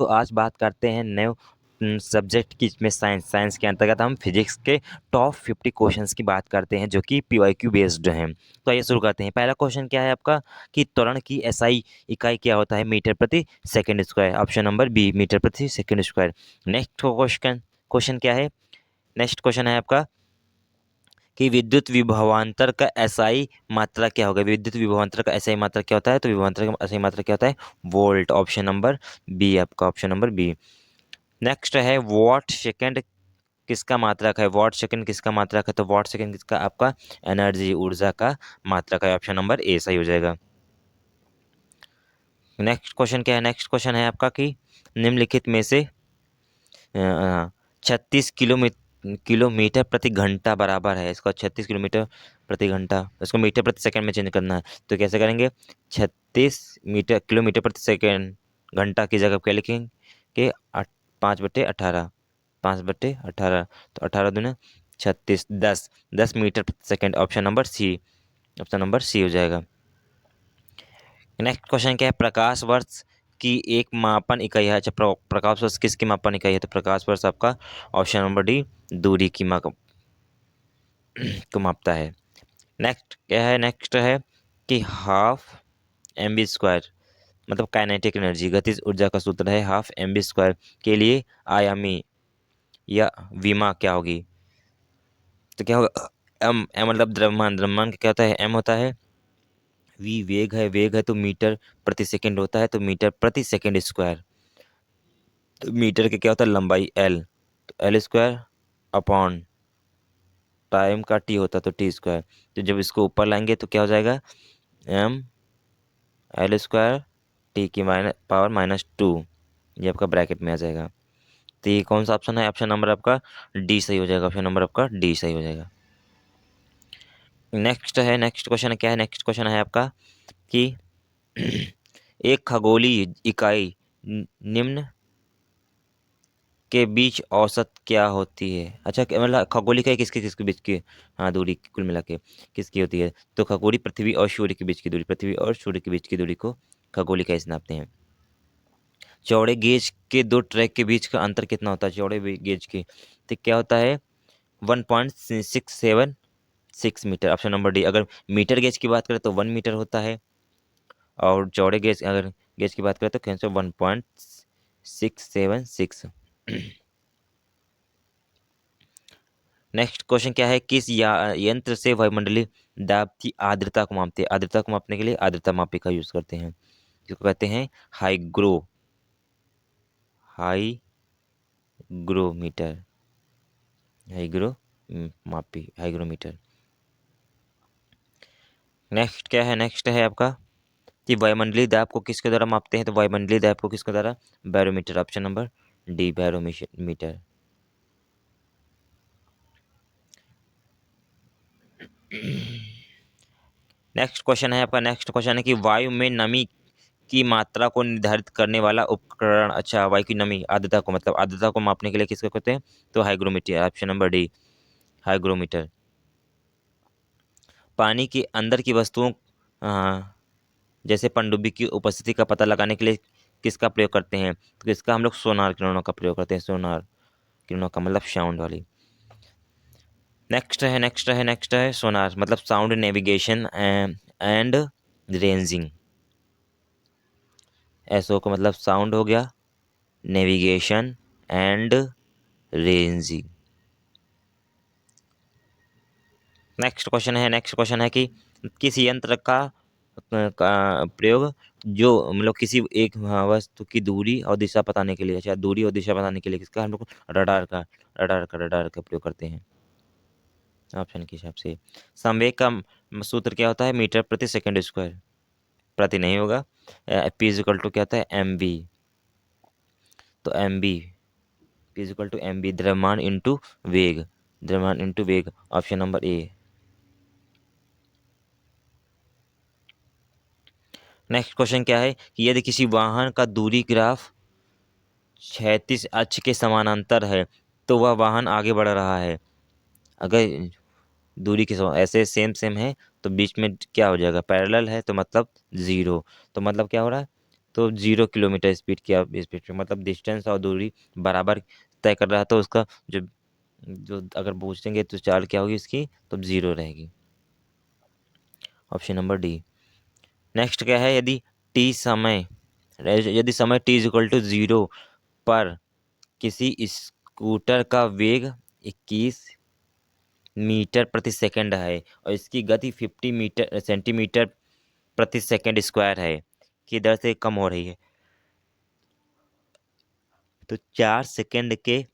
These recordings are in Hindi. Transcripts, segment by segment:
तो आज बात करते हैं नए सब्जेक्ट की में साइंस के अंतर्गत हम फिजिक्स के टॉप 50 क्वेश्चंस की बात करते हैं जो कि पीवाईक्यू बेस्ड हैं। तो आइए शुरू करते हैं। पहला क्वेश्चन क्या है आपका कि त्वरण की एसआई इकाई क्या होता है? मीटर प्रति second square. Option number B, metre प्रति second square. Next question question क्या है? नेक्स्ट क्वेश्चन है आपका कि विद्युत विभवांतर का एसआई मात्रा क्या होगा? विद्युत विभवांतर का एसआई मात्रा क्या होता है? तो विभवांतर का एसआई मात्रा क्या होता है? वोल्ट। ऑप्शन नंबर बी आपका, ऑप्शन नंबर बी। नेक्स्ट है वॉट सेकंड किसका मात्रक है? वॉट सेकंड किसका मात्रक है? तो वॉट सेकंड किसका? आपका एनर्जी, ऊर्जा का मात्रक है। ऑप्शन नंबर ए सही हो जाएगा। नेक्स्ट क्वेश्चन क्या है? नेक्स्ट क्वेश्चन है आपका कि निम्नलिखित में से 36 किलोमीटर प्रति घंटा बराबर है। इसको 36 किलोमीटर प्रति घंटा, इसको मीटर प्रति सेकंड में चेंज करना है। तो कैसे करेंगे? 36 किलोमीटर प्रति सेकंड घंटा की जगह क्या लिखेंगे कि 5/18, 5/18। तो 18 दूनी 36, 10 मीटर प्रति second. Option number C, option number C हो जाएगा। नेक्स्ट क्वेश्चन क्या है? प्रकाश वर्ष की एक मापन इकाई है। अच्छा, प्रकाश वर्ष किसकी मापन इकाई है? तो प्रकाश वर्ष आपका ऑप्शन नंबर डी दूरी की माप को मापता है। नेक्स्ट क्या है? नेक्स्ट है कि हाफ एम बी स्क्वायर मतलब काइनेटिक एनर्जी, गतिज ऊर्जा का सूत्र है हाफ एम बी स्क्वायर के लिए आयामी या विमा क्या होगी? तो क्या होगा? एम मतलब द्रव्यमान, द्रव्यमान का क्या होता है? एम होता है। वी वेग है, वेग है तो मीटर प्रति सेकंड होता है, तो मीटर प्रति सेकंड स्क्वायर। तो मीटर के क्या होता है? लंबाई एल, तो एल स्क्वायर अपॉन टाइम का टी होता है तो टी स्क्वायर। तो जब इसको ऊपर लाएंगे तो क्या हो जाएगा? एम एल स्क्वायर टी की -2, ये आपका ब्रैकेट में आ जाएगा। तो ये कौन सा ऑप्शन है? ऑप्शन नंबर आपका डी सही हो जाएगा। ऑप्शन नंबर आपका डी सही हो जाएगा। नेक्स्ट है, नेक्स्ट क्वेश्चन क्या है? नेक्स्ट क्वेश्चन है आपका कि एक खगोलीय इकाई निम्न के बीच औसत क्या होती है? अच्छा, मतलब खगोलीय इकाई किसके किसके बीच की, हाँ, दूरी कुल मिला के किसकी होती है? तो खगोलीय पृथ्वी और सूर्य के बीच की दूरी, पृथ्वी और सूर्य के बीच की दूरी को खगोलीय इकाई से नापते हैं। चौड़े गेज के दो ट्रैक के बीच का अंतर कितना होता है? चौड़े गेज के तो क्या होता है? 1.676 मीटर। Option number D. अगर मीटर गेज की बात करें तो 1 मीटर होता है, और चौड़े गेज अगर गेज की बात करें तो कैसे 1.676। नेक्स्ट क्वेश्चन क्या है? किस यंत्र से वायुमंडलीय दाब की आर्द्रता को मापते हैं? आर्द्रता को मापने के लिए आर्द्रता मापी का यूज करते हैं, जिसको कहते हैं हाईग्रोमीटर, हाईग्रो मापी, हाईग्रोमीटर। नेक्स्ट क्या है? नेक्स्ट है आपका कि वायुमंडलीय दाब को किसके द्वारा मापते हैं? तो वायुमंडलीय दाब को किसके द्वारा? Barometer. Option number D, barometer. Next question है आपका, नेक्स्ट क्वेश्चन है कि वायु में नमी की मात्रा को निर्धारित करने वाला उपकरण। अच्छा, वायु की नमी, आर्द्रता को, मतलब आर्द्रता को मापने के लिए किसको कहते हैं? तो hygrometer. Option number D, hygrometer. पानी के अंदर की वस्तुओं जैसे पनडुब्बी की उपस्थिति का पता लगाने के लिए किसका प्रयोग करते हैं? तो इसका हम लोग सोनार किरणों का प्रयोग करते हैं। सोनार किरणों का मतलब साउंड वाली। नेक्स्ट है सोनार मतलब sound navigation and ranging. SO का मतलब साउंड हो गया, navigation and ranging. Next question है कि किस यंत्र का प्रयोग जो मतलब किसी एक वस्तु की दूरी और दिशा बताने के लिए, अच्छा, दूरी और दिशा बताने के लिए किसका हम लोग रडार का प्रयोग करते हैं? ऑप्शन के हिसाब से संवेग का सूत्र क्या होता है? मीटर प्रति सेकंड स्क्वायर। प्रति नहीं होगा, पी इज इक्वल टू क्या होता है? M b. तो m b, p is equal to m b, द्रव्यमान इंटू वेग, द्रव्यमान इंटू वेग। Option number A. Next question क्या है कि यदि किसी वाहन का दूरी ग्राफ क्षैतिज अक्ष के समानांतर है तो वह वाहन आगे बढ़ रहा है। अगर दूरी के ऐसे सेम सेम है तो बीच में क्या हो जाएगा? पैरेलल है तो मतलब जीरो। तो मतलब क्या हो रहा है? तो 0 किलोमीटर स्पीड की आप स्पीड पे, मतलब डिस्टेंस और दूरी बराबर तय कर रहा है, तो उसका जो जो अगर पूछेंगे तो चाल क्या होगी इसकी, तो 0 रहेगी। Option number D. नेक्स्ट क्या है, यदि समय t इज इक्वल टू 0 पर किसी स्कूटर का वेग 21 मीटर प्रति सेकंड है और इसकी गति 50 मीटर सेंटीमीटर प्रति सेकंड स्क्वायर है की दर से कम हो रही है, तो 4 सेकंड के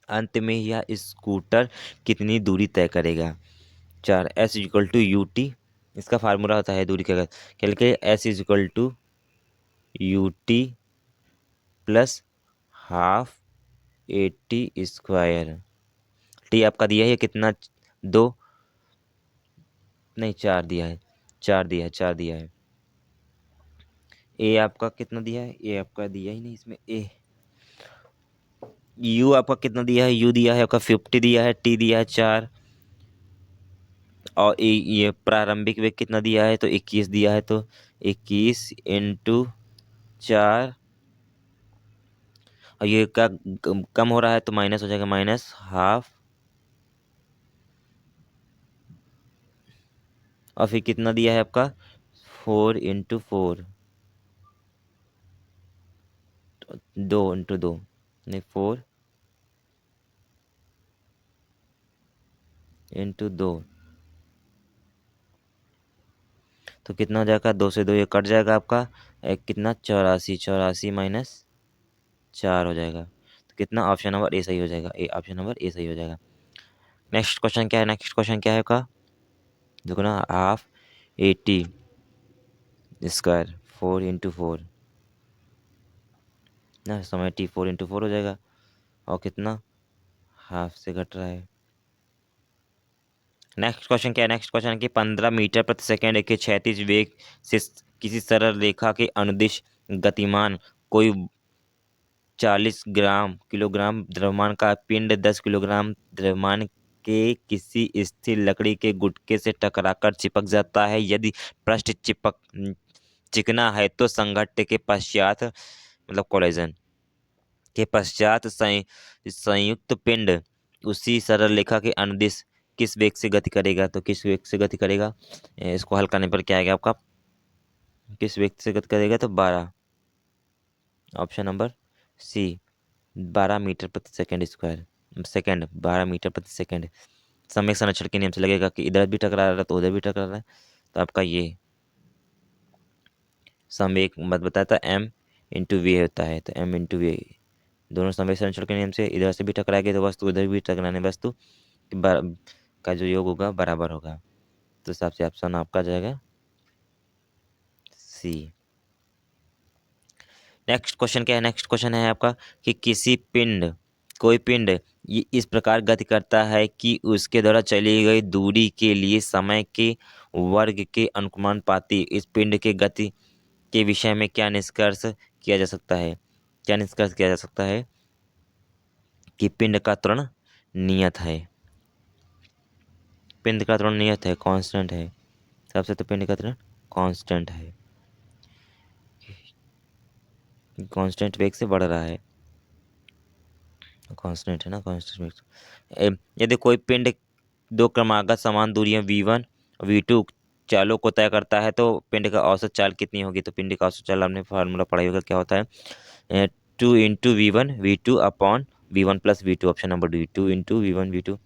अंत में यह स्कूटर कितनी दूरी तय करेगा। 4 s equal to u t, इसका फार्मूला होता है दूरी का, क्या लिखे, s is equal to u t plus half a t square. T आपका दिया है कितना, 2 नहीं 4 दिया है, 4 दिया है। ए आपका कितना दिया है, ए आपका दिया ही नहीं इसमें, ए यू आपका कितना दिया है, यू दिया है आपका 50 दिया है, टी दिया है 4, और ये प्रारंभिक वेग कितना दिया है, तो 21 दिया है, तो 21 इंटू 4, और ये का कम हो रहा है तो माइनस हो जाएगा, माइनस हाफ, और फिर कितना दिया है आपका 4 इंटू 4, 2 इंटू 2, नहीं 4 इंटू 2, तो कितना हो जाएगा, 2 से 2 ये कट जाएगा आपका, एक कितना 84, 84 माइनस 4 हो जाएगा, तो कितना, ऑप्शन नंबर ए सही हो जाएगा, ए ऑप्शन नंबर ए सही हो जाएगा। नेक्स्ट क्वेश्चन क्या है, नेक्स्ट क्वेश्चन क्या है आपका, देखो ना, हाफ 80 स्क्वायर 4 इंटू 4 ना, समय टी 4 इंटू 4 हो जाएगा, और कितना हाफ से घट रहा है। नेक्स्ट क्वेश्चन क्या है, नेक्स्ट क्वेश्चन है कि 15 मीटर प्रति सेकंड के क्षैतिज वेग से किसी सरल रेखा के अनुदिश गतिमान कोई 40 किलोग्राम द्रव्यमान का पिंड 10 किलोग्राम द्रव्यमान के किसी स्थिर लकड़ी के गुटके से टकराकर चिपक जाता है। यदि पृष्ठ चिकना है तो संघट्ट के पश्चात, मतलब कोलिजन के पश्चात संयुक्त पिंड उसी सरल रेखा के अनुदिश किस वेग से गति करेगा, तो किस वेग से गति करेगा, इसको हल करने पर क्या आएगा आपका, किस वेग से गति करेगा, तो 12, ऑप्शन नंबर सी, 12 मीटर प्रति सेकंड स्क्वायर, सेकंड 12 मीटर प्रति सेकंड। समय संरक्षण के नियम से लगेगा कि इधर भी टकरा रहा है तो उधर भी टकरा रहा है, तो आपका ये संवेग मत बताता है एम इंटू वी होता है, तो एम इंटू वी, दोनों संवेग संरक्षण के नियम से इधर से भी टकराएगी तो वस्तु उधर भी टकराने वस्तु का जो योग होगा बराबर होगा, तो हिसाब से ऑप्शन आपका जाएगा सी। नेक्स्ट क्वेश्चन क्या है, नेक्स्ट क्वेश्चन है आपका कि कोई पिंड ये इस प्रकार गति करता है कि उसके द्वारा चली गई दूरी के लिए समय के वर्ग के अनुपाती इस पिंड के गति के विषय में क्या निष्कर्ष किया जा सकता है, क्या निष्कर्ष किया जा सकता है, कि पिंड का त्वरण नियत है, पिंड का त्वरण नियत है, कांस्टेंट है, सबसे तो पिंड का त्वरण कांस्टेंट है, कांस्टेंट वेग से बढ़ रहा है, कांस्टेंट है ना, कांस्टेंट वेग यदि कोई पिंड दो क्रमागत समान दूरियां v1 और v2 चालों को तय करता है तो पिंड का औसत चाल कितनी होगी, तो पिंड का औसत चाल आपने फार्मूला पढ़ा ही होगा, क्या होता है, 2 into v1 v2 upon v1 plus v2, option number D, 2 into v1 v2,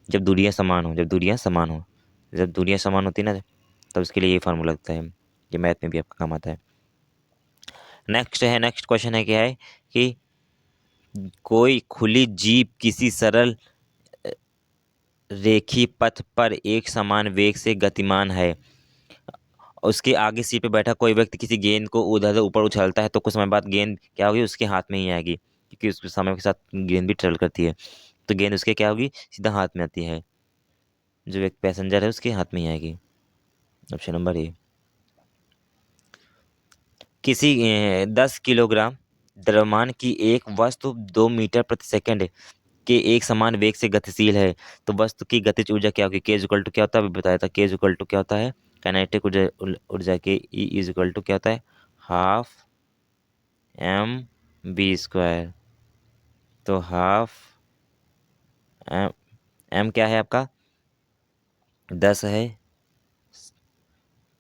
जब दूरियां समान हो, जब दूरियां समान होती ना, तब इसके लिए ये फार्मूला लगता है, ये मैथ में भी आपका काम आता है। नेक्स्ट क्वेश्चन है क्या है कि कोई खुली जीप किसी सरल रेखीय पथ पर एक समान वेग से गतिमान है, उसके आगे सीट पे बैठा कोई व्यक्ति किसी गेंद को उधर ऊपर उछालता है तो कुछ समय बाद गेंद क्या होगी, उसके हाथ में ही आएगी, क्योंकि उसके समय के साथ गेंद भी ट्रेवल करती है, तो गेंद उसके क्या होगी, सीधा हाथ में आती है, जो एक पैसेंजर है उसके हाथ में ही आएगी, ऑप्शन नंबर ए। किसी 10 किलोग्राम द्रव्यमान की एक वस्तु 2 मीटर प्रति सेकंड के एक समान वेग से गतिशील है, तो वस्तु की गतिज ऊर्जा क्या होगी, के इक्वल टू क्या होता है, अभी बताया था, के इक्वल टू क्या होता है, काइनेटिक ऊर्जा ऊर्जा के ई इज इक्वल टू क्या होता है, हाफ एम बी स्क्वायर। तो हाफ एम, एम क्या है आपका 10 है,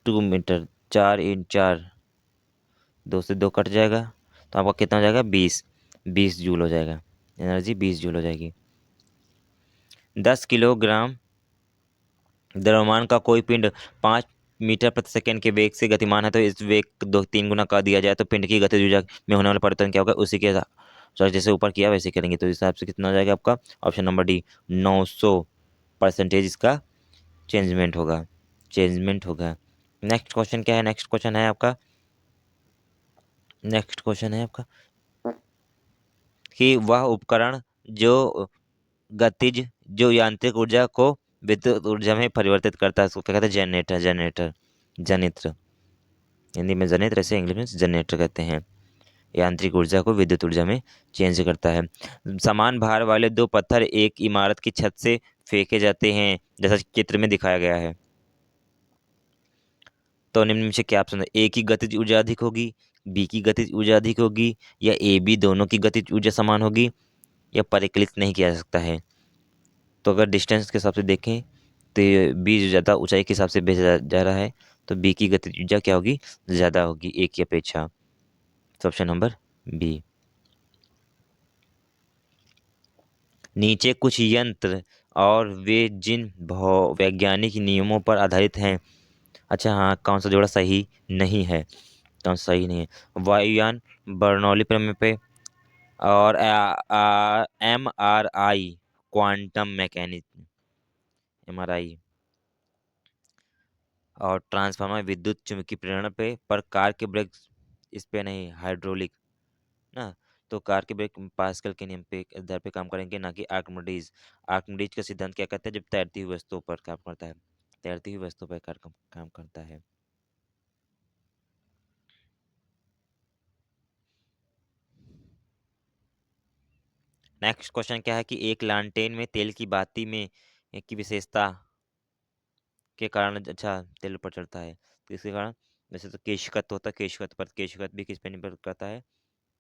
2 मीटर, 4 × 4, 2 से 2 कट जाएगा, तो आपका कितना हो जाएगा 20 जूल हो जाएगा, एनर्जी 20 जूल हो जाएगी। 10 किलोग्राम द्रव्यमान का कोई पिंड 5 मीटर प्रति सेकंड के वेग से गतिमान है, तो इस वेग को 3 गुना कर दिया जाए तो पिंड की गतिज ऊर्जा में होने वाला परिवर्तन क्या होगा, उसी के साथ जैसे ऊपर किया वैसे करेंगे, तो इस हिसाब से कितना हो जाएगा आपका ऑप्शन नंबर डी 900% इसका चेंजमेंट होगा। नेक्स्ट क्वेश्चन क्या है, नेक्स्ट क्वेश्चन है आपका कि वह उपकरण जो गतिज जो यांत्रिक ऊर्जा को विद्युत ऊर्जा में परिवर्तित करता है उसको क्या कहते हैं, जनित्र। हिंदी में जनित्र, ऐसे इंग्लिश में जनरेटर कहते हैं। यांत्रिक ऊर्जा को विद्युत ऊर्जा में चेंज करता है। समान भार वाले 2 पत्थर एक इमारत की छत से फेंके जाते हैं, जैसा चित्र में दिखाया गया है, तो निम्न में से क्या ऑप्शन है, ए की गतिज ऊर्जा अधिक होगी, बी की गतिज ऊर्जा अधिक होगी, या ए बी दोनों की गतिज ऊर्जा समान होगी, या परिकलित नहीं किया जा सकता है। तो अगर डिस्टेंस के हिसाब से देखें तो बी जो ज़्यादा ऊंचाई के हिसाब से भेजा जा रहा है, तो बी की गतिज ऊर्जा क्या होगी, ज़्यादा होगी ए की अपेक्षा। तो ऑप्शन नंबर बी। नीचे कुछ यंत्र और वे जिन वैज्ञानिक नियमों पर आधारित हैं। अच्छा हाँ, कौन सा जोड़ा सही नहीं है, कौन सा सही नहीं है, वायुयान बर्नौली प्रमेय पे, और MRI क्वांटम मैकेनिज्म, MRI, और ट्रांसफार्मर विद्युत चुम्बकीय प्रेरण पे, पर कार के ब्रेक इस पे नहीं, हाइड्रोलिक ना। तो कार के ब्रेक पास्कल के नियम पे आधार पे काम करेंगे, ना कि आर्किमिडीज। आर्किमिडीज का सिद्धांत क्या कहता है, जब तैरती हुई वस्तुओं पर काम करता है, तैरती हुई वस्तुओं पर काम करता है। नेक्स्ट क्वेश्चन क्या है कि एक लालटेन में तेल की बाती में की विशेषता के कारण, अच्छा तेल पर चढ़ता है तो इसके कारण, वैसे तो केशकत्व होता है, केशकत्व पर, केशकत्व भी किस पे निर्भर करता है,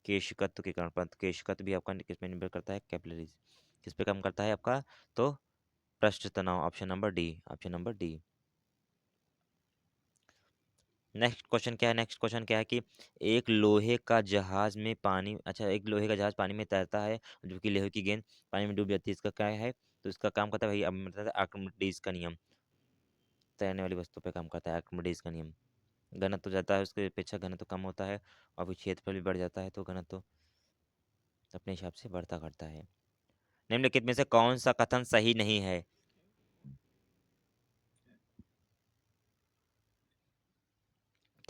केशकत्व के कारण, परंतु केशकत्व भी आपका किस पे निर्भर करता है, कैपिलरीज, किस पे काम करता है आपका, तो पृष्ठ तनाव, option number D. Next question क्या है कि एक लोहे का जहाज में पानी, अच्छा एक लोहे का जहाज पानी में तैरता है, जबकि लोहे की गेंद पानी में डूब जाती है, इसका क्या है, तो इसका काम करता है भाई, अब मतलब आर्किमिडीज का नियम, तैरने वाली वस्तु पे काम करता है आर्किमिडीज का नियम। घनत्व तो जाता है उसके अपेक्षा, घनत्व कम होता है, और फिर क्षेत्रफल भी बढ़ जाता है, तो घनत्व अपने हिसाब से बढ़ता घटता है। निम्नलिखित में से कौन सा कथन सही नहीं है,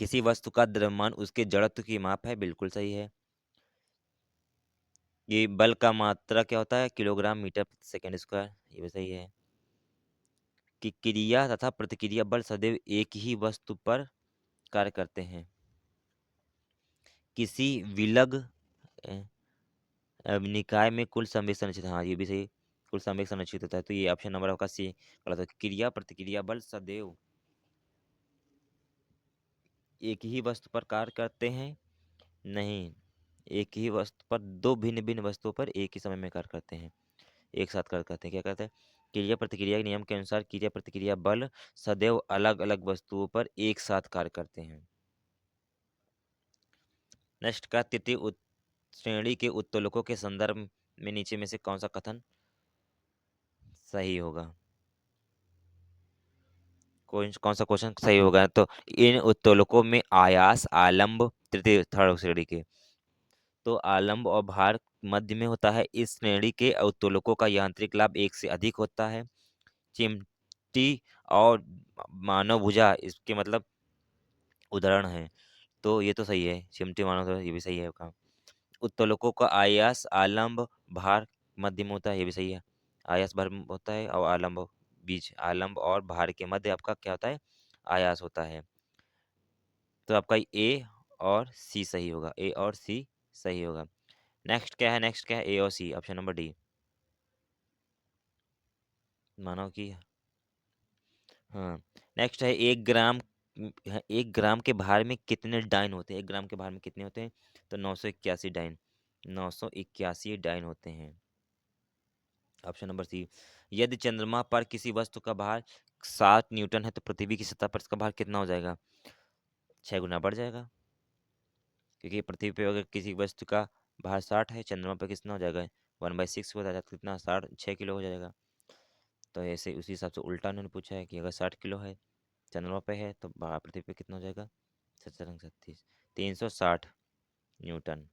किसी वस्तु का द्रव्यमान उसके जड़त्व की माप है, बिल्कुल सही है। ये बल का मात्रा क्या होता है, किलोग्राम मीटर प्रति सेकंड स्क्वायर, ये भी सही है। कि क्रिया तथा प्रतिक्रिया बल सदैव एक ही वस्तु पर कार्य करते हैं, किसी विलग निकाय में कुल संवेग संरक्षित, हाँ ये भी सही, कुल संवेग संरक्षित होता है, तो ये ऑप्शन नंबर आपका सी गलत है। क्रिया प्रतिक्रिया बल सदैव एक ही वस्तु पर कार्य करते हैं, नहीं, एक ही वस्तु पर दो भिन्न भिन्न वस्तुओं पर एक ही समय में कार्य करते हैं, एक साथ कार्य करते हैं, क्या कहते हैं, क्रिया प्रतिक्रिया के नियम के अनुसार क्रिया प्रतिक्रिया बल सदैव अलग अलग वस्तुओं पर एक साथ कार्य करते हैं। नेक्स्ट का तृतीय श्रेणी के उत्तोलकों के संदर्भ में नीचे में से कौन सा कथन सही होगा, कौन सा क्वेश्चन सही होगा, तो इन उत्तोलकों में आयास आलंब तृतीय थर्ड श्रेणी के, तो आलंब और भार मध्य में होता है, इस श्रेणी के उत्तोलकों का यांत्रिक लाभ एक से अधिक होता है। चिमटी और मानव भुजा इसके मतलब उदाहरण है, तो ये तो सही है, चिमटी मानव भुजा, ये भी सही है काम। उत्तोलकों का आयास आलंब भार मध्य में होता है, ये भी सही है, आयास भर में होता है, और आलंब बीच, आलंब और भार के मध्य आपका क्या होता है, आयास होता है। तो आपका ए और सी सही होगा, ए और सी सही होगा। नेक्स्ट क्या है, ए और सी, ऑप्शन नंबर डी, मानव की, हाँ। नेक्स्ट है 1 ग्राम के भार में कितने डाइन होते हैं? 1 ग्राम के भार में कितने होते हैं? तो 981 डाइन, 981 डाइन होते हैं। Option number C. यदि चंद्रमा पर किसी वस्तु का भार 7 न्यूटन है तो पृथ्वी की सतह पर इसका भार कितना हो जाएगा? 6 गुना बढ़ जाएगा, क्योंकि पृथ्वी पे अगर किसी वस्तु का भार 60 है, चंद्रमा पर कितना हो जाएगा? 1/6 हो जाएगा, तो कितना 6 किलो हो जाएगा। तो ऐसे उसी हिसाब से उल्टा उन्होंने पूछा है कि अगर 60 किलो है, चंद्रमा पे है, तो पृथ्वी पे कितना हो जाएगा? 7 37, 360 न्यूटन।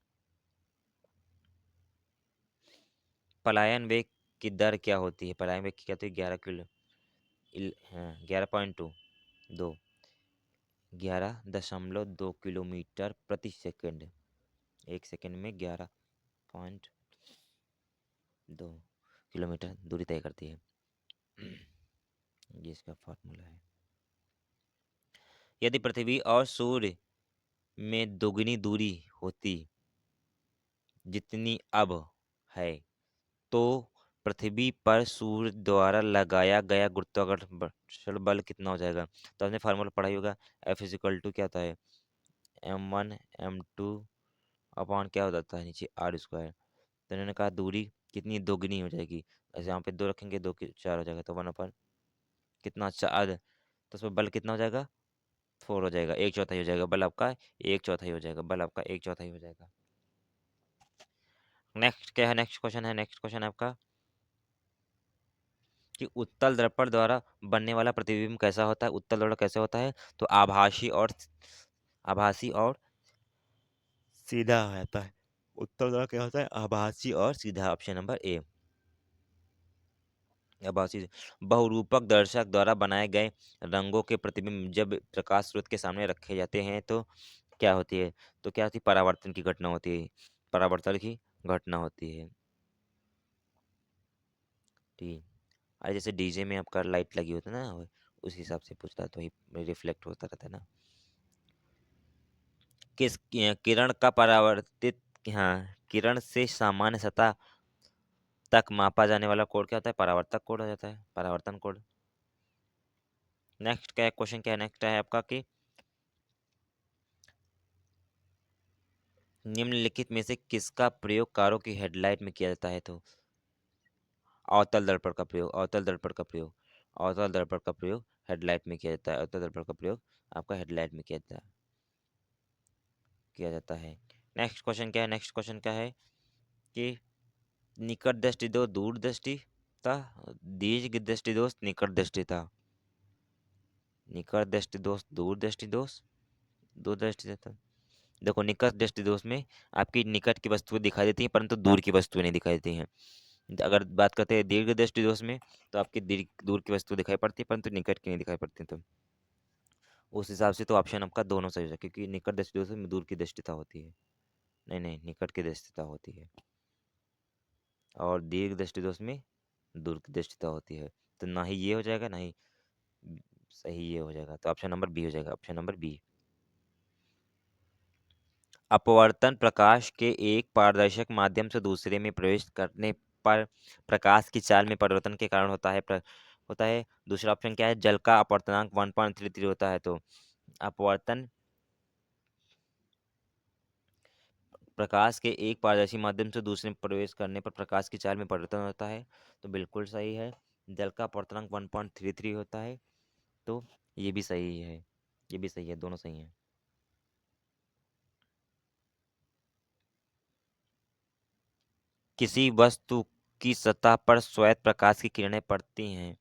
पलायन वेग की दर क्या होती है? पलायन वेग की क्या होती है? 11.2, 11.2 किलोमीटर प्रति सेकंड। 1 सेकंड में 11.2 किलोमीटर दूरी तय करती है। ये इसका फॉर्मूला है। यदि पृथ्वी और सूर्य में दोगुनी दूरी होती जितनी अब है, तो पृथ्वी पर सूर्य द्वारा लगाया गया गुरुत्वाकर्षण बल कितना हो जाएगा? तो आपने फार्मूला पढ़ा ही होगा। F इजिकल टू क्या होता है? m1 m2 अपॉन क्या हो जाता है नीचे r²। तो इन्होंने कहा दूरी कितनी दोगुनी हो जाएगी। ऐसे यहाँ पे 2 रखेंगे, 2 की 4 हो जाएगा, तो 1 अपॉन कितना 4, तो उसमें बल कितना हो जाएगा? 4 हो जाएगा, 1/4 हो जाएगा बल आपका, 1/4 हो जाएगा बल आपका, 1/4 हो जाएगा। नेक्स्ट क्या है? नेक्स्ट क्वेश्चन है आपका कि उत्तल दर्पण द्वारा बनने वाला प्रतिबिंब कैसा होता है? उत्तल दर्पण कैसे होता है? तो आभासी और सीधा होता है। उत्तल दर्पण क्या होता है? आभासी और सीधा। ऑप्शन नंबर ए, आभासी। बहुरूपक दर्शक द्वारा बनाए गए रंगों के प्रतिबिंब जब प्रकाश स्रोत के सामने रखे जाते हैं तो क्या होती है? तो क्या होती है? परावर्तन की घटना होती है, परावर्तन की घटना होती है। ठीक। अरे जैसे डीजे में आपका लाइट लगी होती है ना, उस हिसाब से पूछता है, तो वही रिफ्लेक्ट होता रहता है ना। किरण का परावर्तित, हाँ, किरण से सामान्य सतह तक मापा जाने वाला कोण क्या होता है? परावर्तक कोण हो जाता है, परावर्तन कोण। नेक्स्ट क्या है? क्वेश्चन क्या है? नेक्स्ट है आपका कि निम्नलिखित में से किसका प्रयोग कारों की हेडलाइट में किया जाता है? तो अवतल दर्पण का प्रयोग हेडलाइट में किया जाता है। अवतल दर्पण का प्रयोग आपका हेडलाइट में किया जाता है। नेक्स्ट क्वेश्चन क्या है कि निकट दृष्टि दो दूर दृष्टि था, दीर्घ दृष्टि दोष निकट दृष्टि था। निकट दृष्टि दोष दूर दृष्टि दोष, दूर दृष्टि था। देखो, निकट दृष्टि दोष में आपकी निकट की वस्तुएं दिखाई देती हैं परंतु दूर की वस्तुएं नहीं दिखाई देती हैं। अगर बात करते हैं दीर्घ दृष्टि दोष में, तो आपकी दूर की वस्तु दिखाई पड़ती है परंतु निकट की नहीं दिखाई पड़ती। तो उस हिसाब से तो ऑप्शन आपका दोनों सही हो जाए, क्योंकि निकट दृष्टि दोष में दूर की दृष्टिता होती है। नहीं नहीं, निकट की दृष्टिता होती है, और दीर्घ दृष्टि दोष में दूर की दृष्टिता होती है। तो ना ही ये हो जाएगा, ना ही सही ये हो जाएगा, तो ऑप्शन नंबर बी हो जाएगा। Option number B. अपवर्तन प्रकाश के एक पारदर्शक माध्यम से दूसरे में प्रवेश करने पर प्रकाश की चाल में परिवर्तन के कारण होता है। दूसरा ऑप्शन क्या है? जल का अपवर्तनांक 1.33 होता है। तो अपवर्तन प्रकाश के एक पारदर्शी माध्यम से दूसरे में प्रवेश करने पर प्रकाश की चाल में परिवर्तन होता है। तो बिल्कुल सही है, जल का अपवर्तनांक 1.33 होता है। तो ये भी सही है, ये भी सही है, दोनों सही हैं। किसी वस्तु की सतह पर श्वेत प्रकाश की किरणें पड़ती हैं,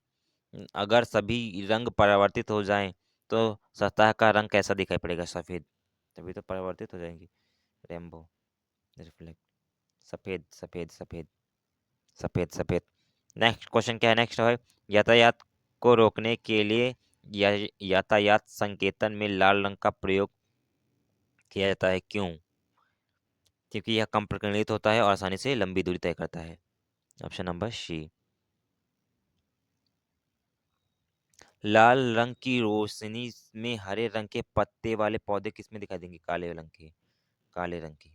अगर सभी रंग परावर्तित हो जाएं तो सतह का रंग कैसा दिखाई पड़ेगा? सफेद। तभी तो परावर्तित हो जाएंगी, रेनबो, रिफ्लेक्ट। सफेद सफेद सफेद सफेद सफेद। नेक्स्ट क्वेश्चन क्या है? नेक्स्ट है यातायात को रोकने के लिए या यातायात संकेतन में लाल रंग का प्रयोग किया जाता है, क्यों? क्योंकि यह कम प्रकीर्णित होता है और आसानी से लंबी दूरी तय करता है। ऑप्शन नंबर सी। लाल रंग की रोशनी में हरे रंग के पत्ते वाले पौधे किसमें दिखाई देंगे? काले रंग की।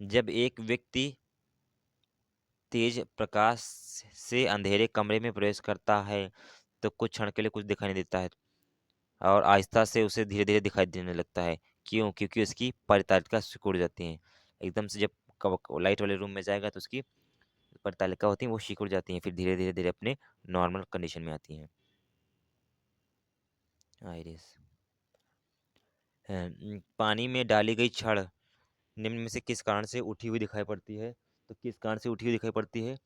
जब एक व्यक्ति तेज प्रकाश से अंधेरे कमरे में प्रवेश करता है तो कुछ क्षण के लिए कुछ दिखाई नहीं देता है और आहिस्ता से उसे धीरे धीरे दिखाई देने लगता है। क्यों? क्योंकि उसकी परितालिका सिकुड़ जाती है। एकदम से जब लाइट वाले रूम में जाएगा तो उसकी परितालिका होती है वो सिकुड़ जाती हैं, फिर धीरे धीरे धीरे अपने नॉर्मल कंडीशन में आती हैं। आइरिस। पानी में डाली गई छड़ निम्न में से किस कारण से उठी हुई दिखाई पड़ती है? तो किस कारण से उठी हुई दिखाई पड़ती है?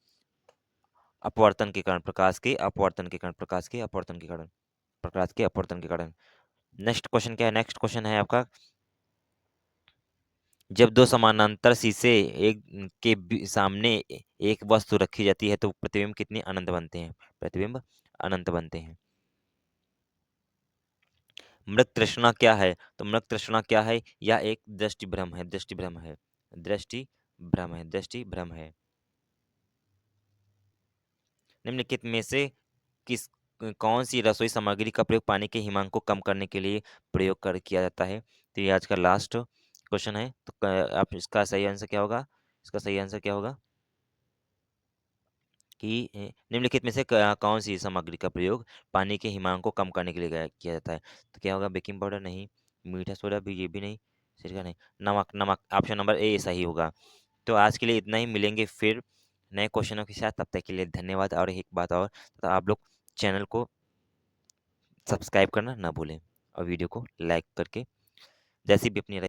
अपवर्तन के कारण, प्रकाश के अपवर्तन के कारण, प्रकाश के अपवर्तन के कारण, प्रकाश के अपवर्तन के कारण। नेक्स्ट क्वेश्चन क्या है? नेक्स्ट क्वेश्चन है आपका, जब दो समानांतर शीशे एक के सामने एक वस्तु रखी जाती है तो प्रतिबिंब कितने अनंत बनते हैं? प्रतिबिंब अनंत बनते हैं। मृत तृष्णा क्या है? तो मृत तृष्णा क्या है? यह एक दृष्टि भ्रम है, दृष्टि भ्रम है, दृष्टि भ्रम है, दृष्टि भ्रम है। निम्नलिखित में से किस कौन सी रसोई सामग्री का प्रयोग पानी के हिमांक को कम करने के लिए प्रयोग कर किया जाता है? तो ये आज का लास्ट क्वेश्चन है। तो आप इसका सही आंसर क्या होगा? इसका सही आंसर क्या होगा कि निम्नलिखित में से कौन सी सामग्री का प्रयोग पानी के हिमांक को कम करने के लिए किया जाता है? तो क्या होगा? बेकिंग पाउडर नहीं, मीठा सोडा भी, ये भी नहीं, सिरका नहीं, नमक, नमक ऑप्शन नंबर ए सही होगा। तो आज के लिए इतना ही, मिलेंगे फिर नए क्वेश्चनों के साथ। तब तक के लिए धन्यवाद। और एक बात और, तो आप लोग चैनल को सब्सक्राइब करना ना भूलें और वीडियो को लाइक करके जैसी भी अपनी